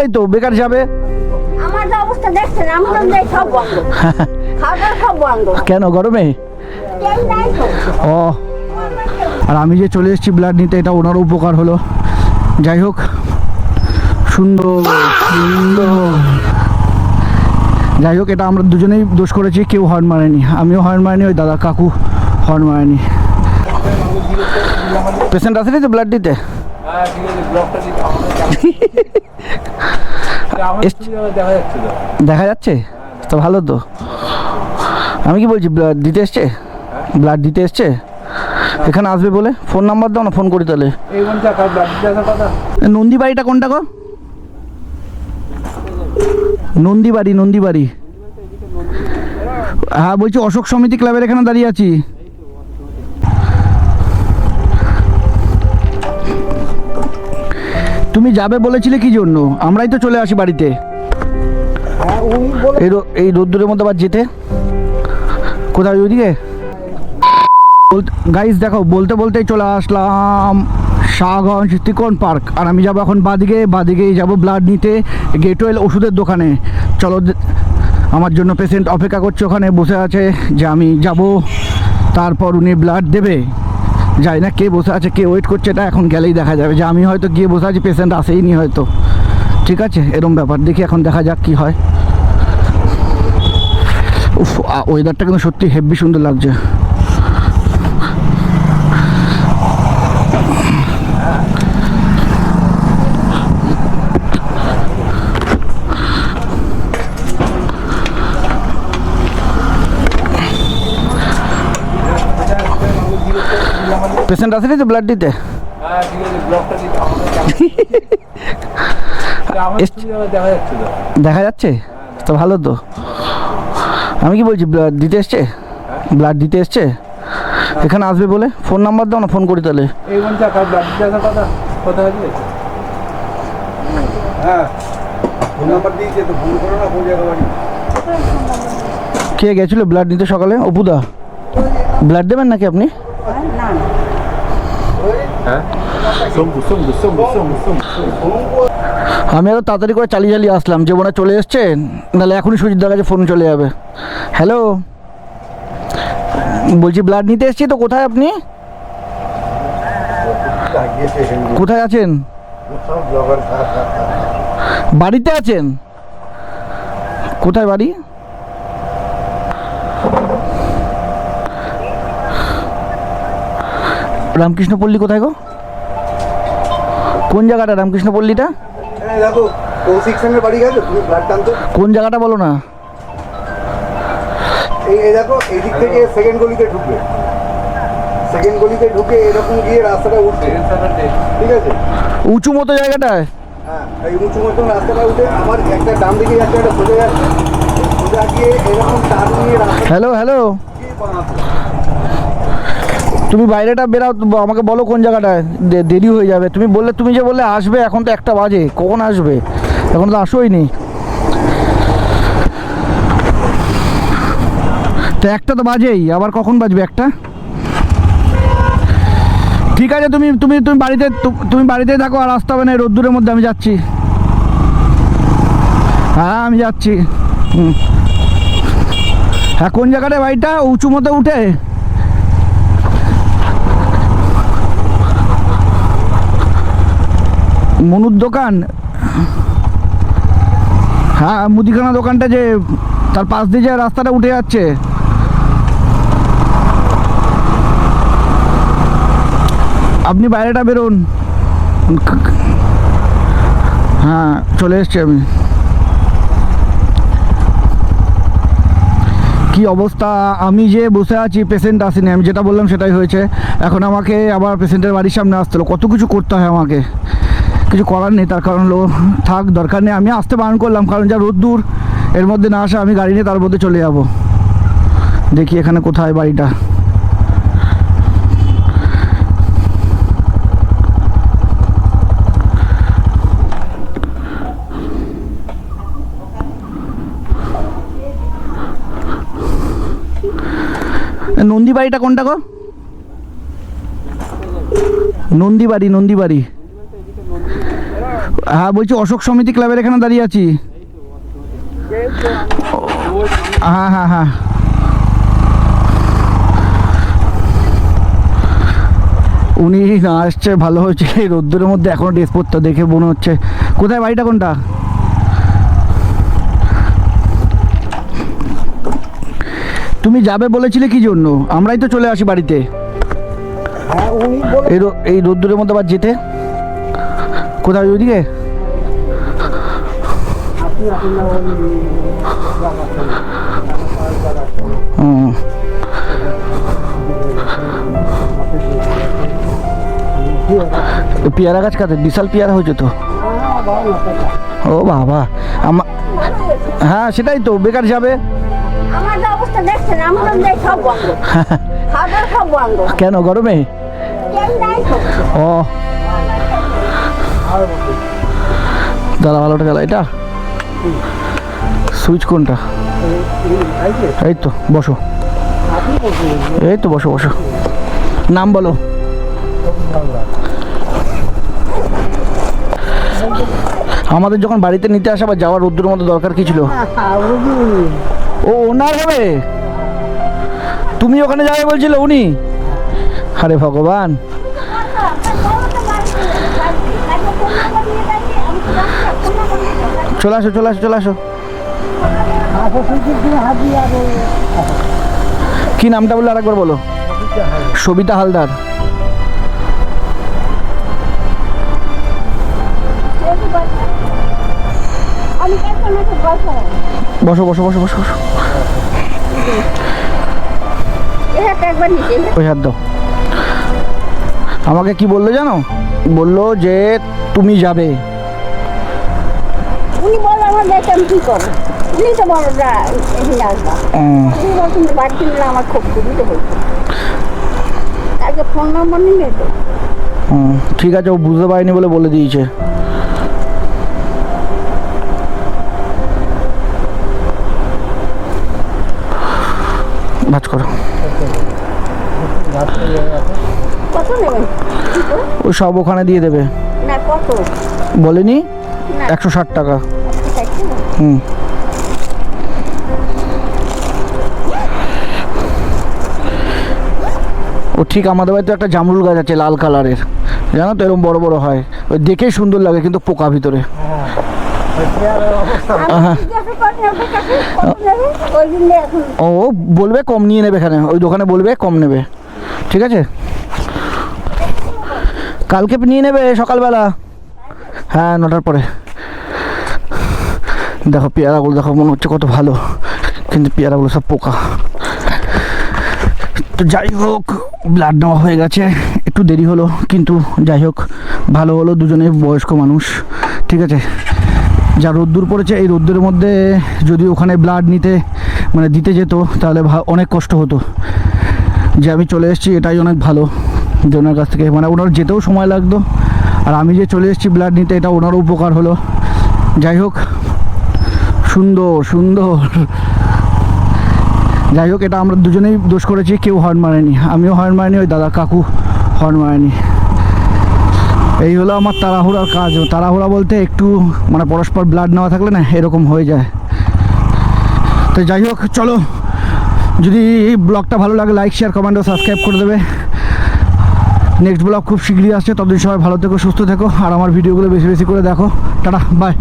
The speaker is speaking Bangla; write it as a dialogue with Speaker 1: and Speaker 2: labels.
Speaker 1: এই তো বেকার যাবে।
Speaker 2: আমার যে অবস্থা দেখছেন, আমার সব বন্ধ, খাওয়া সব বন্ধ।
Speaker 1: কেন গরমে?
Speaker 2: তেল নাই তো।
Speaker 1: ও, আর আমি যে চলে এসেছি ব্লাড নিতে, এটা ওনারও উপকার হলো। যাই হোক, সুন্দর সুন্দর। যাই হোক, এটা আমরা দুজনেই দোষ করেছি, কেউ হর্ন মারেনি, আমিও হর্ন মারিনি, ওই দাদা কাকু হর্ন মারেনি। পেশেন্ট আসেনি তো ব্লাড দিতে? দেখা যাচ্ছে তো, ভালো তো। আমি কি বলছি, ব্লাড দিতে এসছে, ব্লাড দিতে এসছে, এখানে আসবে বলে। ফোন নাম্বার দাও না, ফোন করি তাহলে। নন্দীবাড়িটা কোনটা গো? নন্দীবাড়ি, নন্দীবাড়ি। হ্যাঁ বলছি, অশোক সমিতি ক্লাবের এখানে দাঁড়িয়ে আছি। তুমি যাবে বলেছিলে কি জন্য? আমরাই তো চলে আসি বাড়িতে। এই রোদ্দুরের মধ্যে আবার যেতে কোথায়? ওইদিকে গাইস দেখো, বলতে বলতেই চলে আসলাম শাহগঞ্জ ত্রিকোণ পার্ক। আর আমি যাবো এখন বাদিকেই যাবো ব্লাড নিতে, গেটওয়েল ওষুধের দোকানে। চলো, আমার জন্য পেশেন্ট অপেক্ষা করছে ওখানে, বসে আছে যে আমি যাব, তারপর উনি ব্লাড দেবে। যাই না কে বসে আছে, কে ওয়েট করছে, এটা এখন গেলেই দেখা যাবে। যে আমি হয়তো গিয়ে বসে আছি, পেশেন্ট আসেইনি হয়তো। ঠিক আছে, এরকম ব্যাপার। দেখি এখন, দেখা যাক কি হয়। উফ, ওয়েদারটা কিন্তু সত্যি হেভি সুন্দর লাগছে। পেশেন্ট আসেনি তো ব্লাড দিতে? দেখা যাচ্ছে তো, ভালো তো। আমি কি বলছি, ব্লাড দিতে এসছে, ব্লাড দিতে এসছে, এখানে আসবে বলে। ফোন নাম্বার দাও না, ফোন করি তাহলে। কে গেছিল ব্লাড নিতে সকালে? অপুদা। ব্লাড দেবেন নাকি আপনি? আমি আরো তাড়াতাড়ি করে চালিয়ে আসলাম, যে মনে চলে এসছে, নাহলে এখনই সুজিতদার কাছে ফোন চলে যাবে। হ্যালো, বলছি ব্লাড নিতে এসছি তো, কোথায় আপনি? কোথায় আছেন? বাড়িতে আছেন? কোথায় বাড়ি? রামকৃষ্ণপল্লী কোথায় গো? কোন জায়গাটা রামকৃষ্ণপল্লীটা? কোন জায়গাটা বলো না।
Speaker 3: এই দেখো, এই দিক থেকে সেকেন্ড গলিতে ঢুকবে, সেকেন্ড গলিতে ঢুকে এরকম গিয়ে রাস্তাটা উঠছে, ঠিক আছে?
Speaker 1: উঁচু মতো জায়গাটায়?
Speaker 3: হ্যাঁ, এই উঁচু মতো রাস্তাটা উঠে আমার একটা ডান দিকে যাচ্ছে, একটা সোজা যাচ্ছে, সোজা গিয়ে এরকম টার্ন নিয়ে রাস্তা।
Speaker 1: হ্যালো হ্যালো, তুমি বাইরেটা বেরাও, আমাকে বলো কোন জায়গাটায়। দেরি হয়ে যাবে। তুমি যে বললে আসবে, এখন তো 1টা বাজে, কখন আসবে? এখন তো আসোই নি। তো 1টা তো বাজেই, আবার কখন বাজবে 1টা? ঠিক আছে, তুমি বাড়িতে থাকো, আর আসতে হবে না এই রোদ্দুরের মধ্যে। আমি যাচ্ছি। হ্যাঁ আমি যাচ্ছি। হ্যাঁ, কোন জায়গাটায় বাড়িটা? উঁচু মতো উঠে মনুর দোকান। হ্যাঁ, মুদিখানা দোকানটা, যে তার পাশ দিয়ে যে রাস্তাটা উঠে যাচ্ছে। আপনি বাইরেটা বেরোন। হ্যাঁ, চলে এসছি আমি। কি অবস্থা, আমি যে বসে আছি, পেশেন্ট আসেনি, আমি যেটা বললাম সেটাই হয়েছে। এখন আমাকে আবার পেশেন্টের বাড়ির সামনে আসতে হলো, কত কিছু করতে হয় আমাকে, কিছু করার নেই। তার কারণ থাক, দরকার নেই। আমি আসতে বারণ করলাম, কারণ যা রোদ্দুর, এর মধ্যে না আসা, আমি গাড়ি নিয়ে তার মধ্যে চলে যাব। দেখি এখানে কোথায় বাড়িটা। নন্দীবাড়িটা কোনটা গো? নন্দীবাড়ি, নন্দীবাড়ি। হ্যাঁ বলছি অশোক সমিতি ক্লাবের এখানে দাঁড়িয়ে আছি। হ্যাঁ হ্যাঁ হ্যাঁ উনি না আসছে ভালো হয়েছে, এই রোদ্দুরের মধ্যে এখনো ড্রেস পরতে দেখে মনে হচ্ছে। কোথায় বাড়িটা কোনটা? তুমি যাবে বলেছিলে কি জন্য? আমরাই তো চলে আসি বাড়িতে।
Speaker 3: হ্যাঁ উনি বলে
Speaker 1: এই রোদ্দুরের মধ্যে আবার যেতে কোথায় ওইদিকে? হুম পেয়ারা গাছ কাতে বিশাল পেয়ারা হয়েছে তো। ও বাবা হ্যাঁ সেটাই তো, বেকার যাবে।
Speaker 2: আমার যে অবস্থা দেখছেন, আমাদের দেশ সব বন্ধ, খাওয়া দাওয়া সব বন্ধ।
Speaker 1: কেন গরমে?
Speaker 2: কেউ নাই তো।
Speaker 1: ও দাদা ভালোটা গেল। এটা সুইচ কোনটা? এই তো বসো, এই তো বসো বসো। নাম বলো। আমাদের যখন বাড়িতে নিতে আসা বা যাওয়ার রোদ্দুরের মধ্যে দরকার কি ছিল? ও ওনার হবে, তুমি ওখানে যাবে বলছিলে উনি? আরে ভগবান, চলে আসো চলে আসো চলে আসো। কি নামটা বললো আরেকবার বলো? সবিতা হালদার। বসো বসো বসো বসো বসো। ওই হাত দাও। আমাকে কি বললো জানো? বললো যে তুমি যাবে।
Speaker 2: উনি বললো আমার দেখে আমি কি করবো, উনি তো বড় এখানে আসবা। উনি বলছেন যে বাড়িতে নিলে আমার খুব সুবিধা হয়েছে, আজকে ফোন নম্বর নিলে তো।
Speaker 1: ঠিক আছে, ও বুঝতে পারিনি বলে বলে দিয়েছে। ভাজ করো।
Speaker 2: কত নেবেন?
Speaker 1: ও সব ওখানে দিয়ে দেবে।
Speaker 2: না কত
Speaker 1: বলেনি?
Speaker 2: না।
Speaker 1: 160 টাকা।
Speaker 2: চাইছি না।
Speaker 1: হুম ও ঠিক আমাদের বাড়িতে একটা জামরুল গাছ আছে লাল কালারের, জানো তো, এরকম বড় বড় হয়, ওই দেখেই সুন্দর লাগে কিন্তু পোকা ভিতরে।
Speaker 2: আমি জিজ্ঞাসা করি ওদের কাছে কত নেবে, ওই জন্য এখন
Speaker 1: ও বলবে কম নিয়ে নেবে, এখানে ওই দোকানে বলবে কম নেবে, ঠিক আছে? কালকে নিয়ে নেবে সকালবেলা, হ্যাঁ 9টার পরে। দেখো পেয়ারাগুলো দেখো, মনে হচ্ছে কত ভালো, কিন্তু পেয়ারাগুলো সব পোকা। তো যাই হোক, ব্লাড নেওয়া হয়ে গেছে, একটু দেরি হলো কিন্তু যাই হোক ভালো হলো, দুজনে বয়স্ক মানুষ, ঠিক আছে? যা রোদ্দুর পড়েছে, এই রোদ্দুরের মধ্যে যদি ওখানে ব্লাড নিতে মানে দিতে যেত তাহলে অনেক কষ্ট হতো। যে আমি চলে এসেছি এটাই অনেক ভালো, যে ওনার কাছ থেকে মানে ওনার যেতেও সময় লাগতো, আর আমি যে চলে এসেছি ব্লাড নিতে এটা ওনারও উপকার হলো। যাই হোক, সুন্দর সুন্দর। যাই হোক, এটা আমরা দুজনেই দোষ করেছি, কেউ হর্ন মারেনি, আমিও হর্ন মারিনি, ওই দাদা কাকু হর্ন মারেনি। এই হলো আমার তাড়াহুড়ার কাজ। তাড়াহুড়া বলতে একটু মানে পরস্পর ব্লাড নেওয়া থাকলে না এরকম হয়ে যায়। তো যাই হোক চলো, যদি এই ব্লগটা ভালো লাগে লাইক শেয়ার কমেন্ট ও সাবস্ক্রাইব করে দেবে। নেক্সট ব্লগ খুব শীঘ্রই আসছে, ততদিন সবাই ভালো থেকো সুস্থ থেকো, আর আমার ভিডিওগুলো বেশি বেশি করে দেখো। Tata bye.